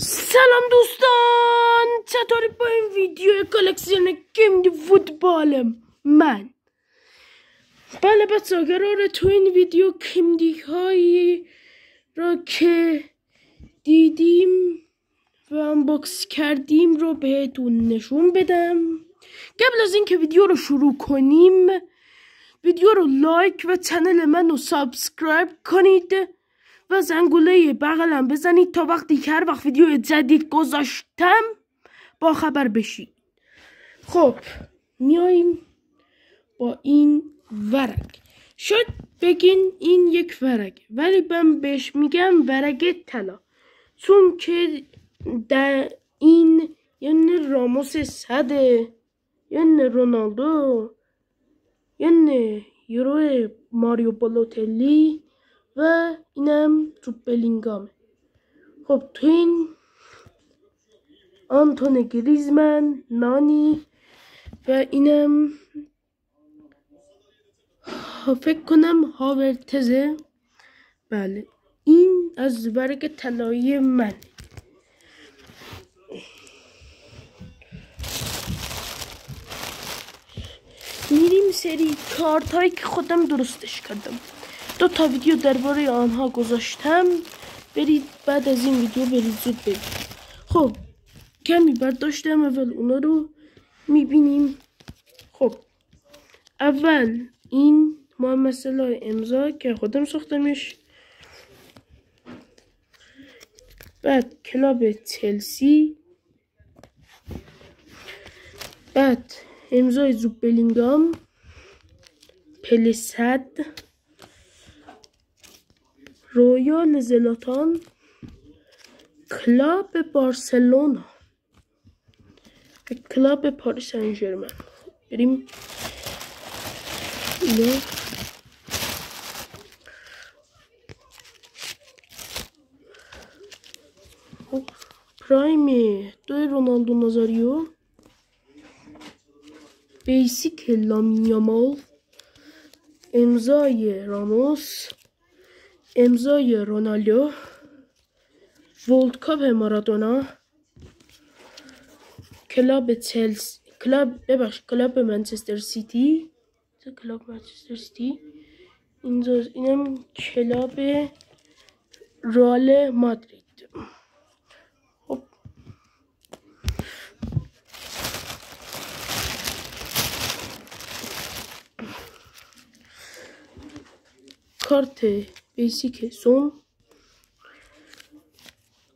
سلام دوستان، چطوری با این ویدیو کلکسیون گیم فوتبالم من؟ بله بچه قراره تو این ویدیو کیمدی هایی را که دیدیم و انباکس کردیم رو بهتون نشون بدم. قبل از اینکه ویدیو رو شروع کنیم ویدیو رو لایک و چنل من رو سابسکرایب کنید و زنگوله بغلم بزنید تا وقتی که هر وقت ویدیو جدید گذاشتم با خبر بشید. خب میاییم با این ورق. شاید بگین این یک ورق، ولی من بهش میگم ورق طلا، چون که در این یعنی راموس صده، یعنی رونالدو، یعنی یورو ماریو بالوتلی و اینم تو بلینگامه. خب تو این آنتون گریزمن، نانی و اینم فکر کنم هاورتزه. بله این از ورق طلایی من. میریم سری کارت هایی که خودم درستش کردم. 2 تا ویدیو درباره آنها گذاشتم، برید بعد از این ویدیو برید زود ببینید. خب کمی برداشتم، اول اونا رو میبینیم. خب اول این محمد صلاح امضا که خودم ساختمش، بعد کلاب چلسی، بعد امضای زوب بلینگام، پلسد، رویال زلاتان، کلاب بارسلونا، کلاب پاریس سن ژرمن. بریم اینو پرایم 2 رونالدو نازاریو، بیسیک لامین یامال، امضای راموس، امضای رونالدو، ورلد کاپ مارادونا، کلاب چلسی، کلاب منچستر سیتی، اینم کلاب رئال مادرید. خب کارت بیسیک سون،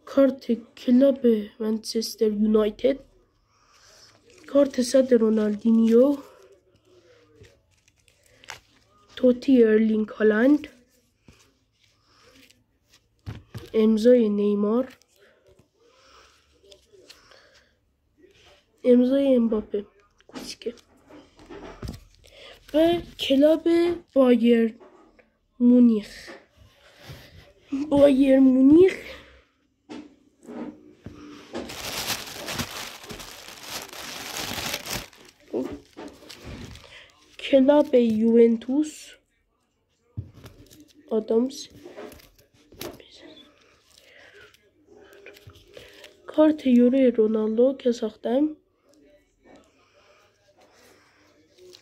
کارت کلاب منچستر یونایتد، کارت صد رونالدینیو، توتی ارلینگ هالند، امضای نیمار، امضای امباپه کوچیکه و کلاب بایر مونیخ. کلاب یوونتوس، آدامز، کارت یورو رونالدو که ساختم،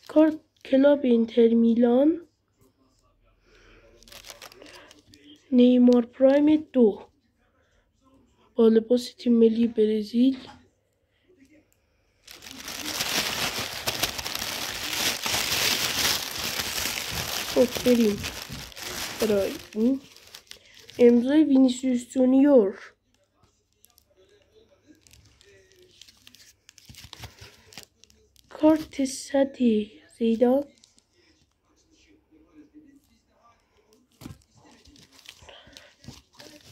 کارت کلاب اینتر میلان، نیمار پرایم 2 با لباس تیم ملی برزیل. خب بریم برای این امضای وینیسیوس جونیور، کارت صدی زیدان،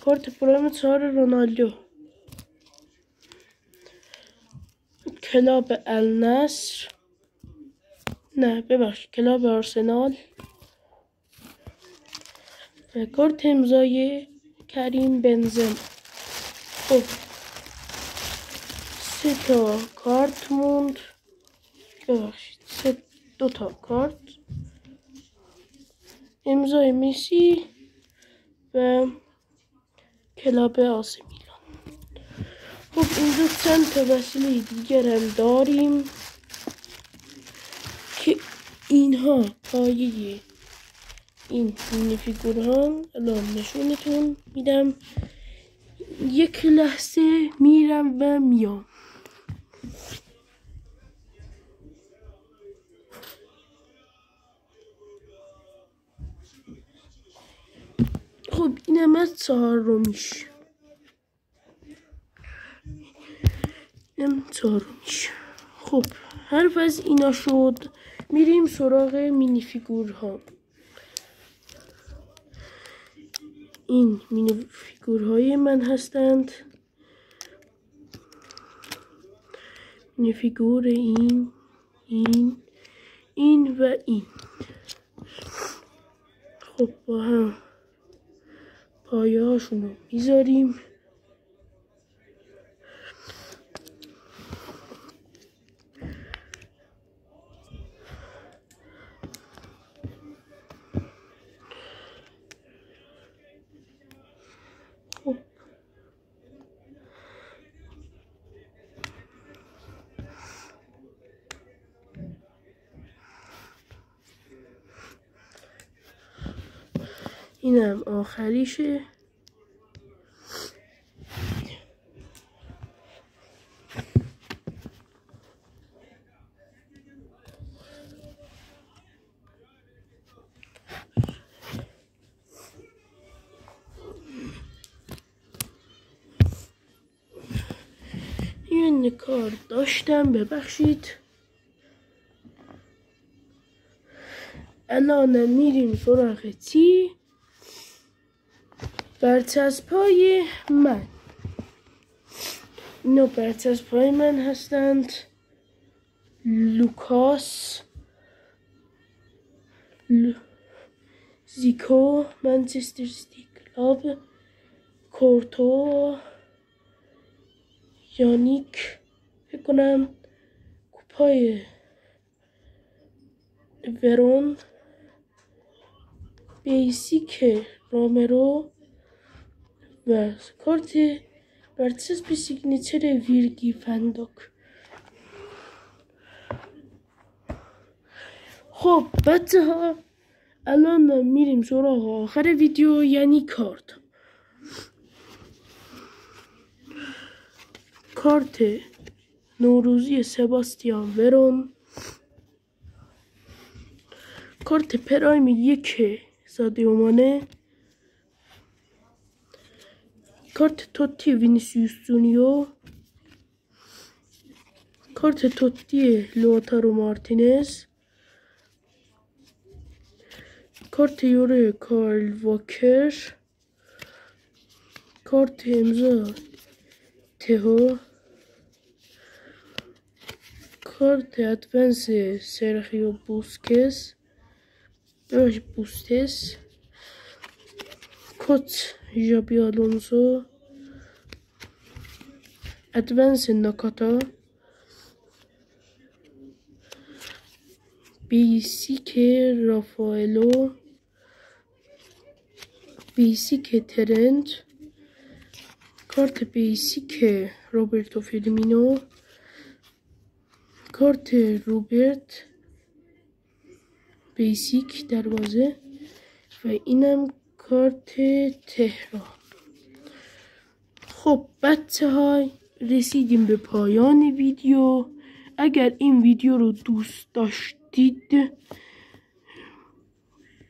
کارت پرایم 4 رونالدو، کلاب النصر، کلاب آرسنال و کارت امضای کریم بنزما. خب 3 تا کارت موند، 2 تا کارت، امضای مسی و کلاب آسی میلان. خب اینجا چند تا وسیله دیگر هم داریم که اینها پایه این مینی فیگورها الان نشونتون میدم. یک لحظه میرم و میام. خب اینم از چهارمیش. خب حرف از اینا شد، میریم سراغ مینی فیگورها. این مینی فیگورهای من هستند. مینی فیگور این و این. خب با هم پایه هاشونو میذاریم. خب اینم آخریشه. یه کار داشتم، ببخشید. الان میریم سراغ چی؟ برچسب‌های من. اینا برچسب‌های من هستند. لوکاس، زیکو، منچستر سیتی کلاب، کورتو، یانیک، فکر کنم کوپای ورون، بیسیک رومرو و کارت برچسب سیگنیچر ویرگی فندوک. خب بچه ها الان میریم سراغ آخر ویدیو، یعنی کارت نوروزی سباستیان ورون، کارت پرایم 1 سادیو مانه، کارت توتی وینیسیوس جونیور، کارت توتی لوتارو مارتینز، کارت یوره کارل واکر، کارت امضا تهو، کارت ادوانس سرخیو بوستس، کت ژابی آلونسو، ادوانس ناکاتا، بیسیک رافائلو، بیسیک ترنت، کارت بیسیک روبرتو فیرمینو، کارت روبرت بیسیک دروازه و اینم کارت تهران. خب بچه های رسیدیم به پایان ویدیو. اگر این ویدیو رو دوست داشتید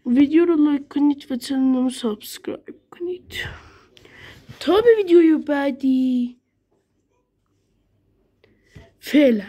ویدیو رو لایک کنید و چنل رو سابسکرایب کنید. تا به ویدیوی بعدی، فعلا.